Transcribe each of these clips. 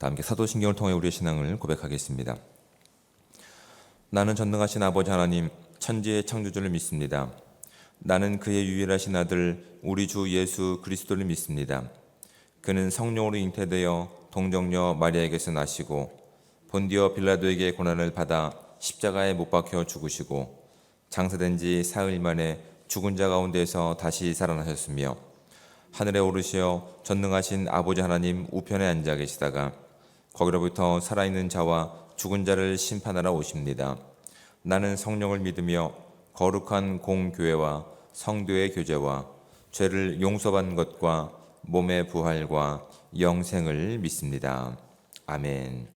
다 함께 사도신경을 통해 우리의 신앙을 고백하겠습니다. 나는 전능하신 아버지 하나님, 천지의 창조주를 믿습니다. 나는 그의 유일하신 아들 우리 주 예수 그리스도를 믿습니다. 그는 성령으로 잉태되어 동정녀 마리아에게서 나시고 본디오 빌라도에게 고난을 받아 십자가에 못 박혀 죽으시고 장사된 지 사흘 만에 죽은 자 가운데서 다시 살아나셨으며 하늘에 오르시어 전능하신 아버지 하나님 우편에 앉아 계시다가 거기로부터 살아있는 자와 죽은 자를 심판하러 오십니다. 나는 성령을 믿으며 거룩한 공교회와 성도의 교제와 죄를 용서받는 것과 몸의 부활과 영생을 믿습니다. 아멘.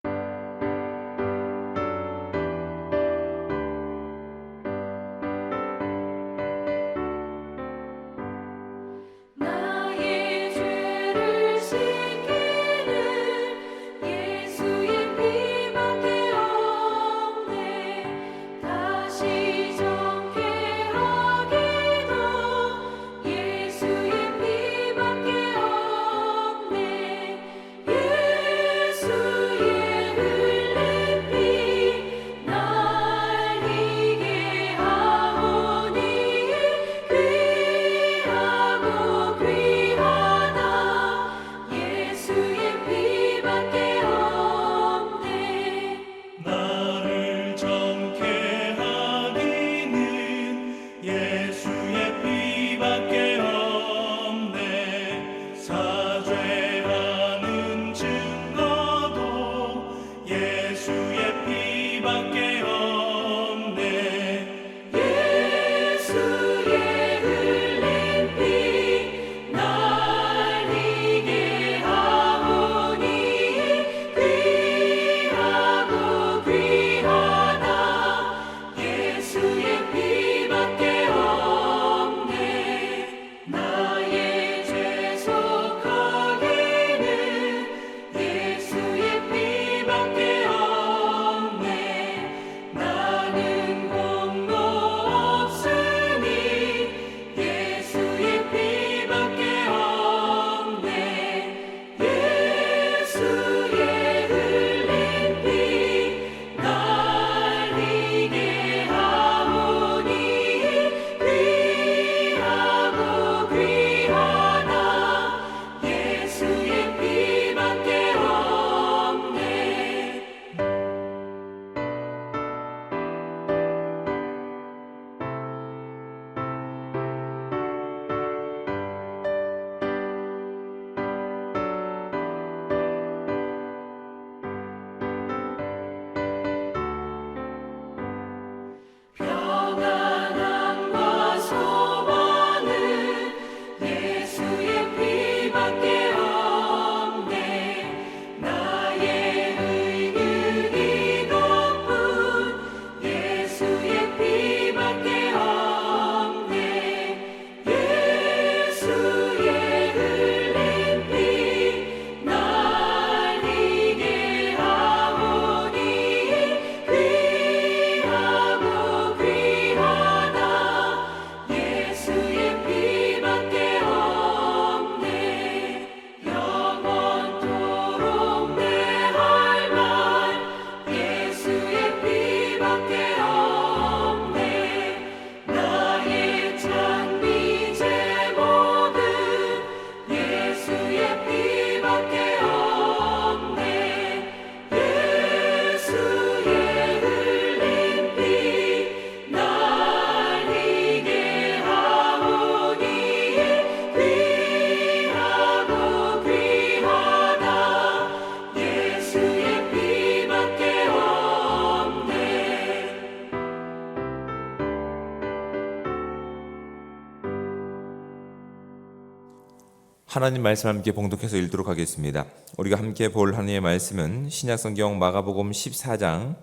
하나님 말씀 함께 봉독해서 읽도록 하겠습니다. 우리가 함께 볼 하나님의 말씀은 신약성경 마가복음 14장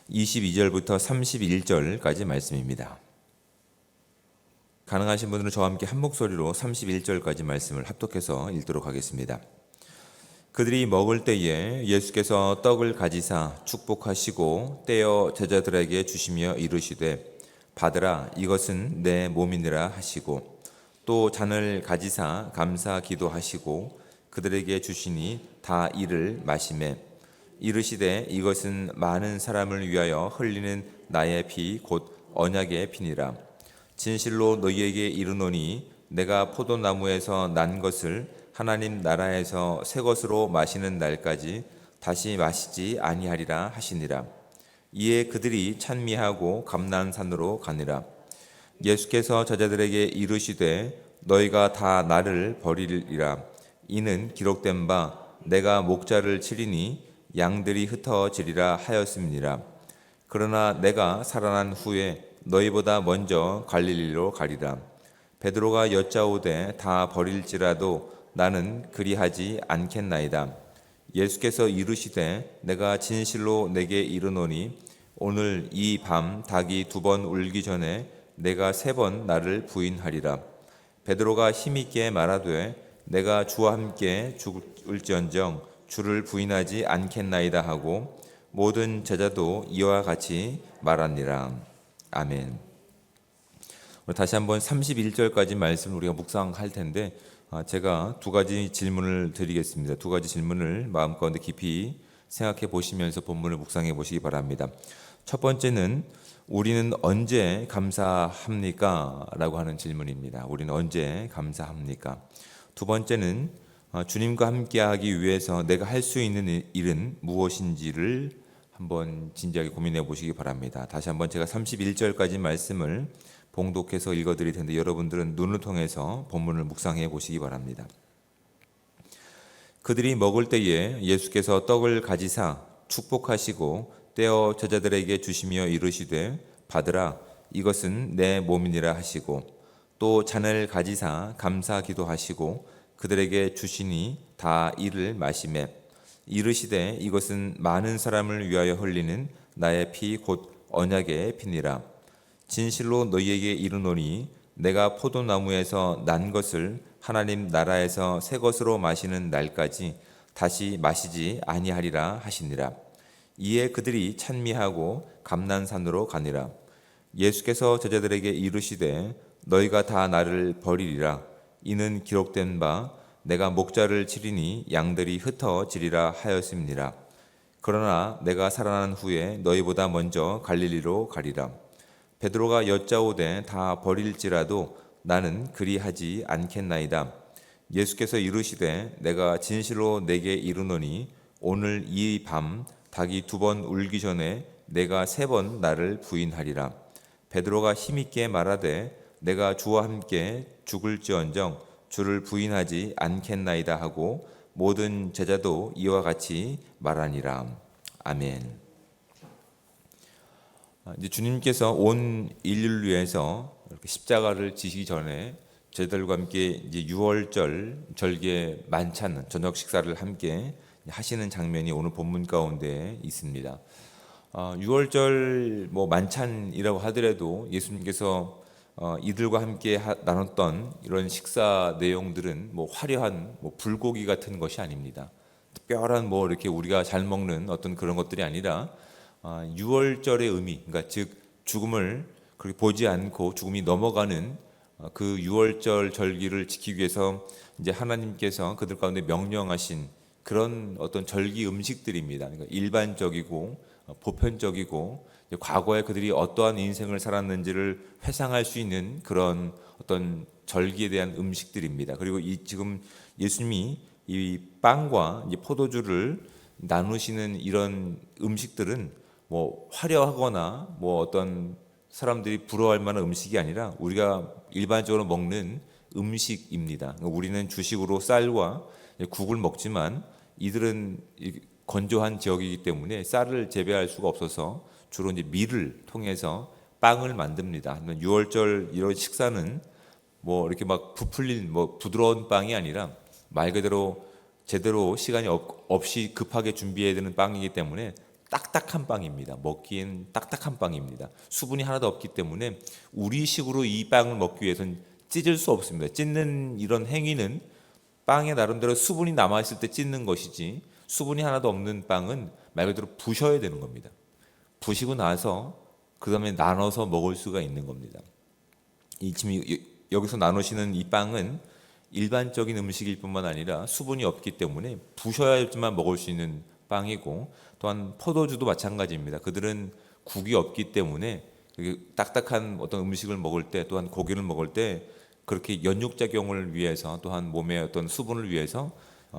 22절부터 31절까지 말씀입니다. 가능하신 분들은 저와 함께 한 목소리로 31절까지 말씀을 합독해서 읽도록 하겠습니다. 그들이 먹을 때에 예수께서 떡을 가지사 축복하시고 떼어 제자들에게 주시며 이르시되 받으라, 이것은 내 몸이니라 하시고 또 잔을 가지사 감사 기도하시고 그들에게 주시니 다 이를 마시매 이르시되 이것은 많은 사람을 위하여 흘리는 나의 피 곧 언약의 피니라. 진실로 너희에게 이르노니 내가 포도나무에서 난 것을 하나님 나라에서 새 것으로 마시는 날까지 다시 마시지 아니하리라 하시니라. 이에 그들이 찬미하고 감난산으로 가니라. 예수께서 저자들에게 이르시되 너희가 다 나를 버리리라. 이는 기록된 바 내가 목자를 치리니 양들이 흩어지리라 하였음니라. 그러나 내가 살아난 후에 너희보다 먼저 갈릴리로 가리라. 베드로가 여짜오되 다 버릴지라도 나는 그리하지 않겠나이다. 예수께서 이르시되 내가 진실로 내게 이르노니 오늘 이 밤 닭이 2번 울기 전에 내가 3번 나를 부인하리라. 베드로가 힘있게 말하되 내가 주와 함께 죽을지언정 주를 부인하지 않겠나이다 하고 모든 제자도 이와 같이 말하니라. 아멘. 다시 한번 31절까지 말씀을 우리가 묵상할 텐데 제가 2가지 질문을 드리겠습니다. 2가지 질문을 마음 가운데 깊이 생각해 보시면서 본문을 묵상해 보시기 바랍니다. 첫 번째는 우리는 언제 감사합니까? 라고 하는 질문입니다. 우리는 언제 감사합니까? 두 번째는 주님과 함께하기 위해서 내가 할 수 있는 일은 무엇인지를 한번 진지하게 고민해 보시기 바랍니다. 다시 한번 제가 31절까지 말씀을 봉독해서 읽어드릴 텐데 여러분들은 눈을 통해서 본문을 묵상해 보시기 바랍니다. 그들이 먹을 때에 예수께서 떡을 가지사 축복하시고 떼어 제자들에게 주시며 이르시되 받으라 이것은 내 몸이니라 하시고 또 잔을 가지사 감사 기도하시고 그들에게 주시니 다 이를 마시매 이르시되 이것은 많은 사람을 위하여 흘리는 나의 피 곧 언약의 피니라. 진실로 너희에게 이르노니 내가 포도나무에서 난 것을 하나님 나라에서 새 것으로 마시는 날까지 다시 마시지 아니하리라 하시니라. 이에 그들이 찬미하고 감난산으로 가니라. 예수께서 제자들에게 이르시되 너희가 다 나를 버리리라. 이는 기록된 바 내가 목자를 치리니 양들이 흩어지리라 하였음니라. 그러나 내가 살아난 후에 너희보다 먼저 갈릴리로 가리라. 베드로가 여짜오되 다 버릴지라도 나는 그리하지 않겠나이다. 예수께서 이르시되 내가 진실로 내게 이르노니 오늘 이 밤 닭이 2번 울기 전에 내가 3번 나를 부인하리라. 베드로가 힘있게 말하되 내가 주와 함께 죽을지언정 주를 부인하지 않겠나이다 하고 모든 제자도 이와 같이 말하니라. 아멘. 이제 주님께서 온 인류를 위해서 이렇게 십자가를 지시기 전에 제자들과 함께 이제 유월절 절기의 만찬 저녁 식사를 함께 하시는 장면이 오늘 본문 가운데 있습니다. 유월절 만찬이라고 하더라도 예수님께서 이들과 함께 나눴던 이런 식사 내용들은 화려한 불고기 같은 것이 아닙니다. 특별한 이렇게 우리가 잘 먹는 어떤 그런 것들이 아니라 유월절의 의미, 그러니까 즉 죽음을 그렇게 보지 않고 죽음이 넘어가는 그 유월절 절기를 지키기 위해서 이제 하나님께서 그들 가운데 명령하신 그런 어떤 절기 음식들입니다. 그러니까 일반적이고 보편적이고 과거에 그들이 어떠한 인생을 살았는지를 회상할 수 있는 그런 어떤 절기에 대한 음식들입니다. 그리고 지금 예수님이 이 빵과 이제 포도주를 나누시는 이런 음식들은 화려하거나 어떤 사람들이 부러워할 만한 음식이 아니라 우리가 일반적으로 먹는 음식입니다. 우리는 주식으로 쌀과 국을 먹지만 이들은 건조한 지역이기 때문에 쌀을 재배할 수가 없어서 주로 이제 밀을 통해서 빵을 만듭니다. 유월절 이런 식사는 이렇게 부풀린 부드러운 빵이 아니라 말 그대로 제대로 시간이 없이 급하게 준비해야 되는 빵이기 때문에 딱딱한 빵입니다. 먹기엔 딱딱한 빵입니다. 수분이 하나도 없기 때문에 우리식으로 이 빵을 먹기 위해서는 찢을 수 없습니다. 찢는 이런 행위는 빵에 나름대로 수분이 남아있을 때 찢는 것이지 수분이 하나도 없는 빵은 말 그대로 부셔야 되는 겁니다. 부시고 나서 그 다음에 나눠서 먹을 수가 있는 겁니다. 지금 여기서 나누시는 이 빵은 일반적인 음식일 뿐만 아니라 수분이 없기 때문에 부셔야지만 먹을 수 있는 빵이고, 또한 포도주도 마찬가지입니다. 그들은 국이 없기 때문에 딱딱한 어떤 음식을 먹을 때, 또한 고기를 먹을 때 그렇게 연육작용을 위해서, 또한 몸의 어떤 수분을 위해서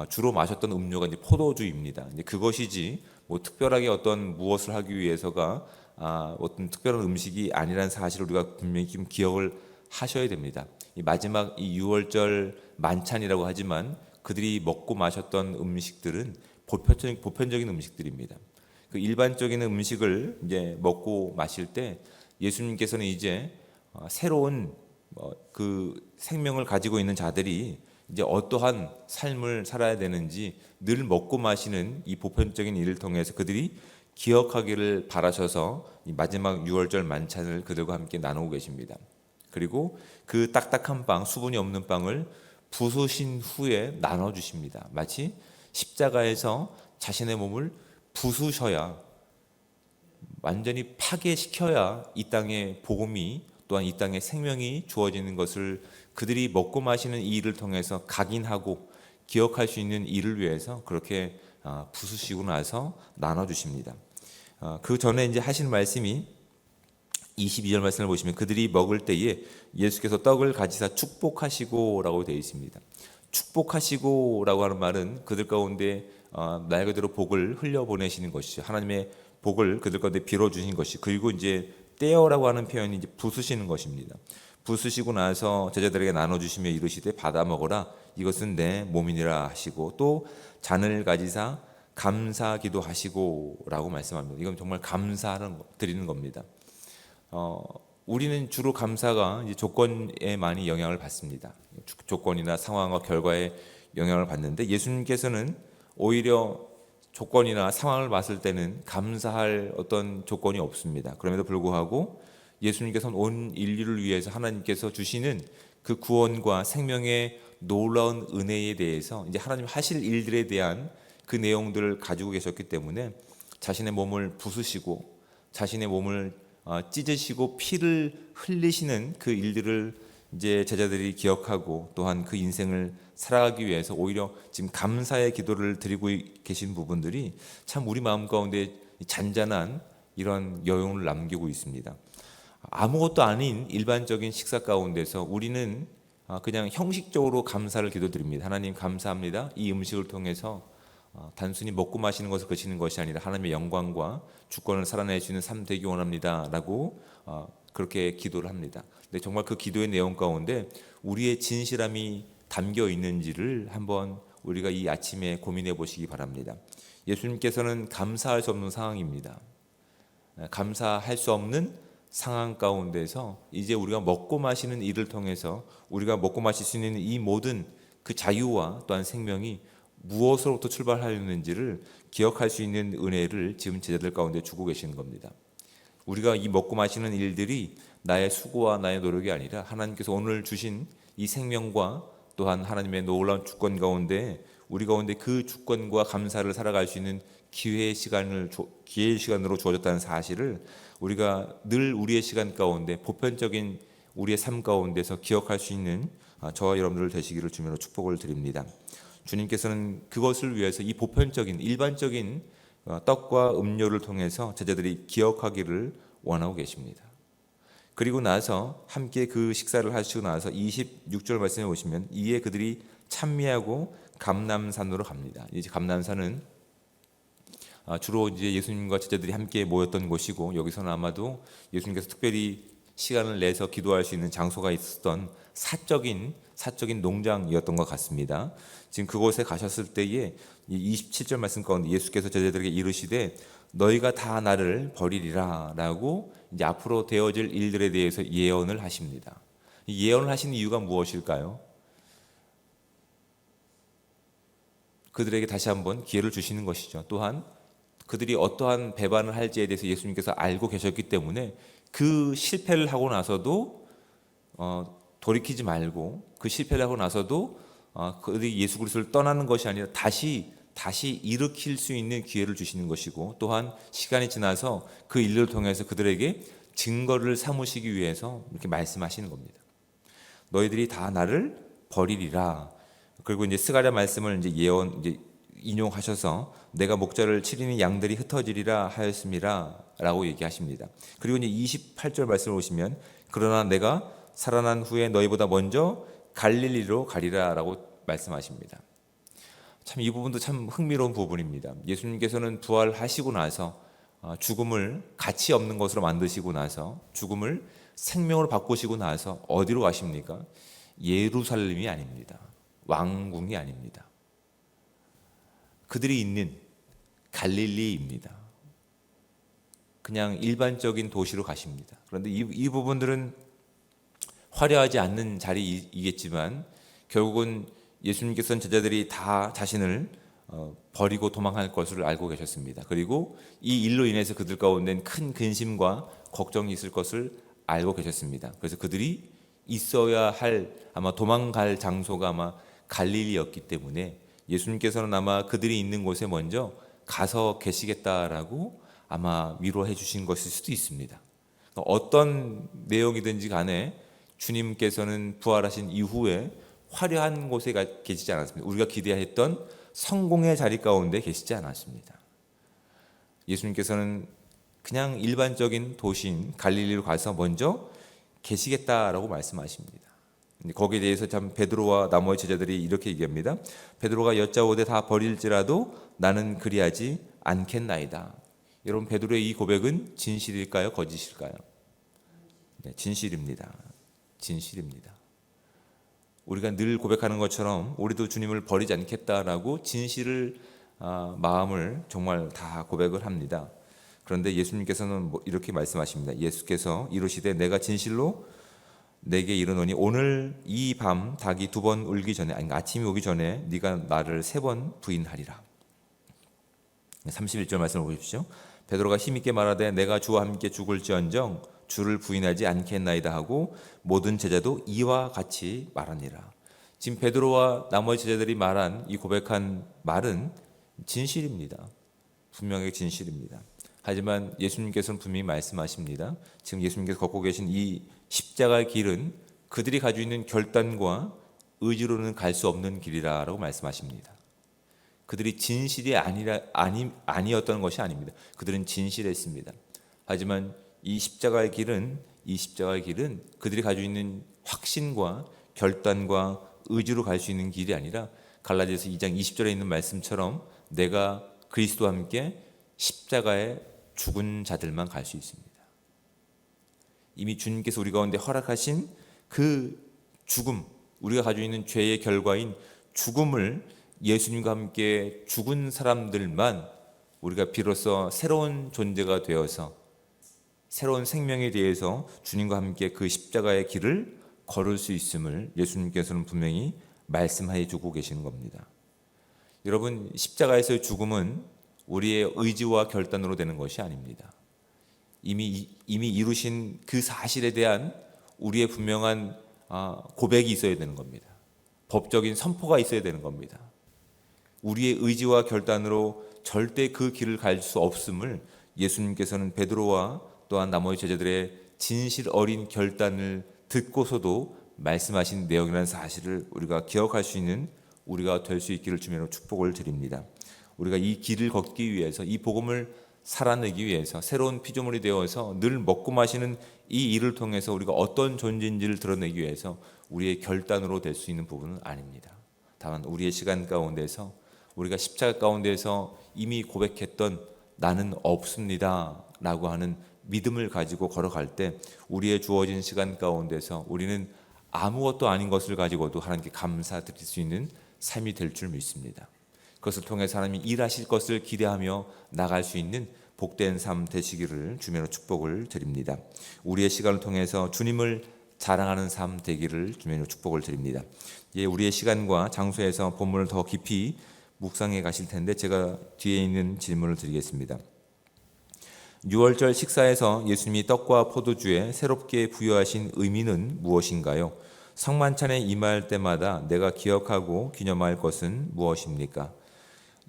주로 마셨던 음료가 이제 포도주입니다. 이제 그것이지 뭐 특별하게 어떤 무엇을 하기 위해서가 어떤 특별한 음식이 아니라는 사실을 우리가 분명히 좀 기억을 하셔야 됩니다. 이 마지막 이 6월절 만찬이라고 하지만 그들이 먹고 마셨던 음식들은 보편적인 음식들입니다. 그 일반적인 음식을 이제 먹고 마실 때 예수님께서는 이제 새로운 그 생명을 가지고 있는 자들이 이제 어떠한 삶을 살아야 되는지 늘 먹고 마시는 이 보편적인 일을 통해서 그들이 기억하기를 바라셔서 이 마지막 6월절 만찬을 그들과 함께 나누고 계십니다. 그리고 그 딱딱한 빵, 수분이 없는 빵을 부수신 후에 나눠 주십니다. 마치 십자가에서 자신의 몸을 부수셔야, 완전히 파괴시켜야 이 땅에 복음이, 또한 이 땅에 생명이 주어지는 것을 그들이 먹고 마시는 이 일을 통해서 각인하고 기억할 수 있는 일을 위해서 그렇게 부수시고 나서 나눠 주십니다. 그 전에 이제 하신 말씀이 22절 말씀을 보시면 그들이 먹을 때에 예수께서 떡을 가지사 축복하시고라고 되어 있습니다. 축복하시고라고 하는 말은 그들 가운데 말 그대로 복을 흘려보내시는 것이죠. 하나님의 복을 그들 가운데 빌어주신 것이, 그리고 이제 떼어라고 하는 표현이 이제 부수시는 것입니다. 부수시고 나서 제자들에게 나눠주시며 이르시되 받아 먹어라, 이것은 내 몸이니라 하시고, 또 잔을 가지사 감사기도 하시고라고 말씀합니다. 이건 정말 감사를 드리는 겁니다. 우리는 주로 감사가 이제 조건에 많이 영향을 받습니다. 조건이나 상황과 결과에 영향을 받는데, 예수님께서는 오히려 조건이나 상황을 봤을 때는 감사할 어떤 조건이 없습니다. 그럼에도 불구하고 예수님께서는 온 인류를 위해서 하나님께서 주시는 그 구원과 생명의 놀라운 은혜에 대해서 이제 하나님 하실 일들에 대한 그 내용들을 가지고 계셨기 때문에 자신의 몸을 부수시고 자신의 몸을 찢으시고 피를 흘리시는 그 일들을 이제 제자들이 기억하고, 또한 그 인생을 살아가기 위해서 오히려 지금 감사의 기도를 드리고 계신 부분들이 참 우리 마음 가운데 잔잔한 이런 여운을 남기고 있습니다. 아무것도 아닌 일반적인 식사 가운데서 우리는 그냥 형식적으로 감사를 기도드립니다. 하나님 감사합니다. 이 음식을 통해서 단순히 먹고 마시는 것을 그치는 것이 아니라 하나님의 영광과 주권을 살아낼 수 있는 삶 되기 원합니다 라고 그렇게 기도를 합니다. 근데 정말 그 기도의 내용 가운데 우리의 진실함이 담겨 있는지를 한번 우리가 이 아침에 고민해 보시기 바랍니다. 예수님께서는 감사할 수 없는 상황입니다. 감사할 수 없는 상황 가운데서 이제 우리가 먹고 마시는 일을 통해서 우리가 먹고 마실 수 있는 이 모든 그 자유와 또한 생명이 무엇으로부터 출발하였는지를 기억할 수 있는 은혜를 지금 제자들 가운데 주고 계시는 겁니다. 우리가 이 먹고 마시는 일들이 나의 수고와 나의 노력이 아니라 하나님께서 오늘 주신 이 생명과 또한 하나님의 놀라운 주권 가운데 우리 가운데 그 주권과 감사를 살아갈 수 있는 기회의 시간으로 주어졌다는 사실을 우리가 늘 우리의 시간 가운데 보편적인 우리의 삶 가운데서 기억할 수 있는 저와 여러분들 되시기를 주님으로 축복을 드립니다. 주님께서는 그것을 위해서 이 보편적인 일반적인 떡과 음료를 통해서 제자들이 기억하기를 원하고 계십니다. 그리고 나서 함께 그 식사를 하시고 나서 26절 말씀해 보시면 이에 그들이 찬미하고 감람산으로 갑니다. 이제 감람산은 주로 이제 예수님과 제자들이 함께 모였던 곳이고, 여기서는 아마도 예수님께서 특별히 시간을 내서 기도할 수 있는 장소가 있었던 사적인 농장이었던 것 같습니다. 지금 그곳에 가셨을 때에 이 27절 말씀 가운데 예수께서 제자들에게 이르시되 너희가 다 나를 버리리라 라고 이제 앞으로 되어질 일들에 대해서 예언을 하십니다. 이 예언을 하신 이유가 무엇일까요? 그들에게 다시 한번 기회를 주시는 것이죠. 또한 그들이 어떠한 배반을 할지에 대해서 예수님께서 알고 계셨기 때문에 그 실패를 하고 나서도 돌이키지 말고, 그 실패를 하고 나서도 그들이 예수 그리스도를 떠나는 것이 아니라 다시 일으킬 수 있는 기회를 주시는 것이고, 또한 시간이 지나서 그 일을 통해서 그들에게 증거를 삼으시기 위해서 이렇게 말씀하시는 겁니다. 너희들이 다 나를 버리리라. 그리고 이제 스가랴 말씀을 이제 예언 이제 인용하셔서 내가 목자를 치리니 양들이 흩어지리라 하였음이라라고 얘기하십니다. 그리고 이제 28절 말씀을 보시면 그러나 내가 살아난 후에 너희보다 먼저 갈릴리로 가리라라고 말씀하십니다. 참 이 부분도 참 흥미로운 부분입니다. 예수님께서는 부활하시고 나서 죽음을 가치 없는 것으로 만드시고 나서 죽음을 생명으로 바꾸시고 나서 어디로 가십니까? 예루살렘이 아닙니다. 왕궁이 아닙니다. 그들이 있는 갈릴리입니다. 그냥 일반적인 도시로 가십니다. 그런데 이 부분들은 화려하지 않는 자리이겠지만 결국은 예수님께서는 제자들이 다 자신을 버리고 도망할 것을 알고 계셨습니다. 그리고 이 일로 인해서 그들 가운데는 큰 근심과 걱정이 있을 것을 알고 계셨습니다. 그래서 그들이 있어야 할 아마 도망갈 장소가 아마 갈릴리였기 때문에 예수님께서는 아마 그들이 있는 곳에 먼저 가서 계시겠다라고 아마 위로해 주신 것일 수도 있습니다. 어떤 내용이든지 간에 주님께서는 부활하신 이후에 화려한 곳에 계시지 않았습니다. 우리가 기대했던 성공의 자리 가운데 계시지 않았습니다. 예수님께서는 그냥 일반적인 도시인 갈릴리로 가서 먼저 계시겠다라고 말씀하십니다. 거기에 대해서 참 베드로와 나머지 제자들이 이렇게 얘기합니다. 베드로가 여짜오되 다 버릴지라도 나는 그리하지 않겠나이다. 여러분, 베드로의 이 고백은 진실일까요? 거짓일까요? 네, 진실입니다. 진실입니다. 우리가 늘 고백하는 것처럼 우리도 주님을 버리지 않겠다라고 진실을 마음을 정말 다 고백을 합니다. 그런데 예수님께서는 이렇게 말씀하십니다. 예수께서 이르시되 내가 진실로 내게 이르노니 오늘 이 밤 닭이 2번 울기 전에 아니 아침이 오기 전에 네가 나를 3번 부인하리라. 31절 말씀을 보십시오. 베드로가 힘있게 말하되 내가 주와 함께 죽을지언정 주를 부인하지 않겠나이다 하고 모든 제자도 이와 같이 말하니라. 지금 베드로와 나머지 제자들이 말한 이 고백한 말은 진실입니다. 분명히 진실입니다. 하지만 예수님께서는 분명히 말씀하십니다. 지금 예수님께서 걷고 계신 이 십자가의 길은 그들이 가지고 있는 결단과 의지로는 갈 수 없는 길이라고 말씀하십니다. 그들이 진실이 아니었던 것이 아닙니다. 그들은 진실했습니다. 하지만 이 십자가의 길은 그들이 가지고 있는 확신과 결단과 의지로 갈 수 있는 길이 아니라 갈라디아서 2장 20절에 있는 말씀처럼 내가 그리스도와 함께 십자가에 죽은 자들만 갈 수 있습니다. 이미 주님께서 우리 가운데 허락하신 그 죽음, 우리가 가지고 있는 죄의 결과인 죽음을 예수님과 함께 죽은 사람들만 우리가 비로소 새로운 존재가 되어서 새로운 생명에 대해서 주님과 함께 그 십자가의 길을 걸을 수 있음을 예수님께서는 분명히 말씀해 주고 계시는 겁니다. 여러분, 십자가에서의 죽음은 우리의 의지와 결단으로 되는 것이 아닙니다. 이미 이루신 그 사실에 대한 우리의 분명한 고백이 있어야 되는 겁니다. 법적인 선포가 있어야 되는 겁니다. 우리의 의지와 결단으로 절대 그 길을 갈 수 없음을 예수님께서는 베드로와 또한 나머지 제자들의 진실 어린 결단을 듣고서도 말씀하신 내용이라는 사실을 우리가 기억할 수 있는 우리가 될 수 있기를 주님으로 축복을 드립니다. 우리가 이 길을 걷기 위해서 이 복음을 살아내기 위해서 새로운 피조물이 되어서 늘 먹고 마시는 이 일을 통해서 우리가 어떤 존재인지를 드러내기 위해서 우리의 결단으로 될 수 있는 부분은 아닙니다. 다만 우리의 시간 가운데서 우리가 십자가 가운데서 이미 고백했던 나는 없습니다 라고 하는 믿음을 가지고 걸어갈 때 우리의 주어진 시간 가운데서 우리는 아무것도 아닌 것을 가지고도 하나님께 감사드릴 수 있는 삶이 될 줄 믿습니다. 그것을 통해서 하나님이 일하실 것을 기대하며 나갈 수 있는 복된 삶 되시기를 주님으로 축복을 드립니다. 우리의 시간을 통해서 주님을 자랑하는 삶 되기를 주님으로 축복을 드립니다. 예, 우리의 시간과 장소에서 본문을 더 깊이 묵상해 가실 텐데 제가 뒤에 있는 질문을 드리겠습니다. 유월절 식사에서 예수님이 떡과 포도주에 새롭게 부여하신 의미는 무엇인가요? 성만찬에 임할 때마다 내가 기억하고 기념할 것은 무엇입니까?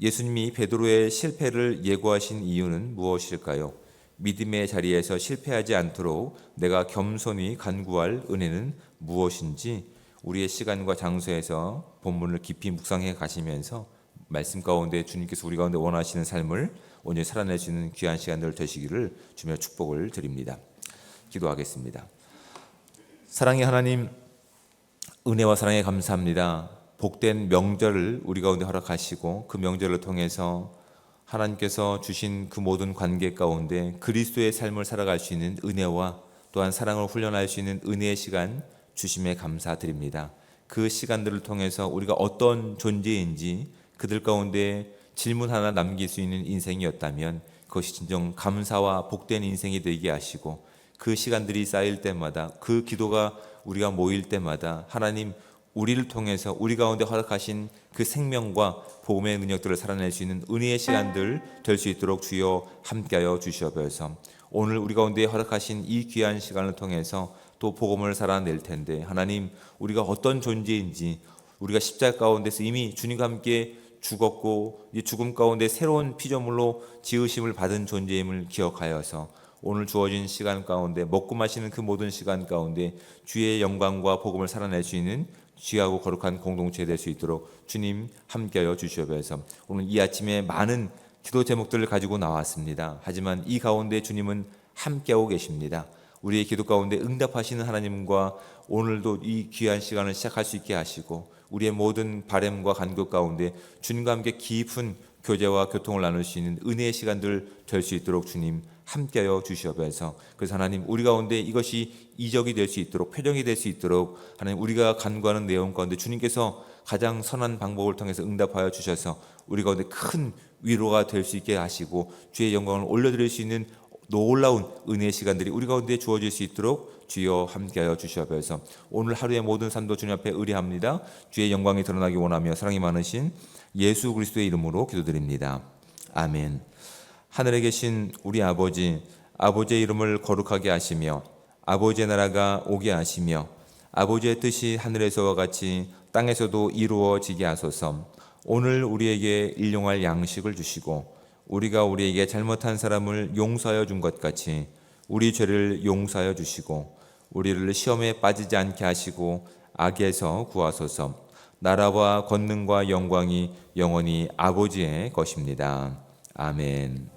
예수님이 베드로의 실패를 예고하신 이유는 무엇일까요? 믿음의 자리에서 실패하지 않도록 내가 겸손히 간구할 은혜는 무엇인지 우리의 시간과 장소에서 본문을 깊이 묵상해 가시면서 말씀 가운데 주님께서 우리 가운데 원하시는 삶을 온전히 살아낼 수 있는 귀한 시간들 되시기를 주며 축복을 드립니다. 기도하겠습니다. 사랑의 하나님, 은혜와 사랑에 감사합니다. 복된 명절을 우리 가운데 허락하시고 그 명절을 통해서 하나님께서 주신 그 모든 관계 가운데 그리스도의 삶을 살아갈 수 있는 은혜와 또한 사랑을 훈련할 수 있는 은혜의 시간 주심에 감사드립니다. 그 시간들을 통해서 우리가 어떤 존재인지 그들 가운데 질문 하나 남길 수 있는 인생이었다면 그것이 진정 감사와 복된 인생이 되게 하시고 그 시간들이 쌓일 때마다 그 기도가 우리가 모일 때마다 하나님 우리를 통해서 우리 가운데 허락하신 그 생명과 복음의 능력들을 살아낼 수 있는 은혜의 시간들 될 수 있도록 주여 함께하여 주시옵소서. 오늘 우리 가운데 허락하신 이 귀한 시간을 통해서 또 복음을 살아낼 텐데 하나님 우리가 어떤 존재인지 우리가 십자가 가운데서 이미 주님과 함께 죽었고 이 죽음 가운데 새로운 피조물로 지으심을 받은 존재임을 기억하여서 오늘 주어진 시간 가운데 먹고 마시는 그 모든 시간 가운데 주의 영광과 복음을 살아낼 수 있는 귀하고 거룩한 공동체 될 수 있도록 주님 함께하여 주시옵소서. 오늘 이 아침에 많은 기도 제목들을 가지고 나왔습니다. 하지만 이 가운데 주님은 함께하고 계십니다. 우리의 기도 가운데 응답하시는 하나님과 오늘도 이 귀한 시간을 시작할 수 있게 하시고 우리의 모든 바램과 간구 가운데 주님과 함께 깊은 교제와 교통을 나눌 수 있는 은혜의 시간들 될 수 있도록 주님 함께하여 주시옵소서. 그래서 하나님 우리 가운데 이것이 이적이 될 수 있도록 표정이 될 수 있도록 하나님 우리가 간구하는 내용 가운데 주님께서 가장 선한 방법을 통해서 응답하여 주셔서 우리 가운데 큰 위로가 될 수 있게 하시고 주의 영광을 올려드릴 수 있는 놀라운 은혜의 시간들이 우리 가운데 주어질 수 있도록 주여 함께하여 주시옵소서. 오늘 하루의 모든 삶도 주님 앞에 의뢰합니다. 주의 영광이 드러나기 원하며 사랑이 많으신 예수 그리스도의 이름으로 기도드립니다. 아멘. 하늘에 계신 우리 아버지, 아버지의 이름을 거룩하게 하시며 아버지의 나라가 오게 하시며 아버지의 뜻이 하늘에서와 같이 땅에서도 이루어지게 하소서. 오늘 우리에게 일용할 양식을 주시고 우리가 우리에게 잘못한 사람을 용서하여 준 것 같이 우리 죄를 용서하여 주시고 우리를 시험에 빠지지 않게 하시고 악에서 구하소서. 나라와 권능과 영광이 영원히 아버지의 것입니다. 아멘.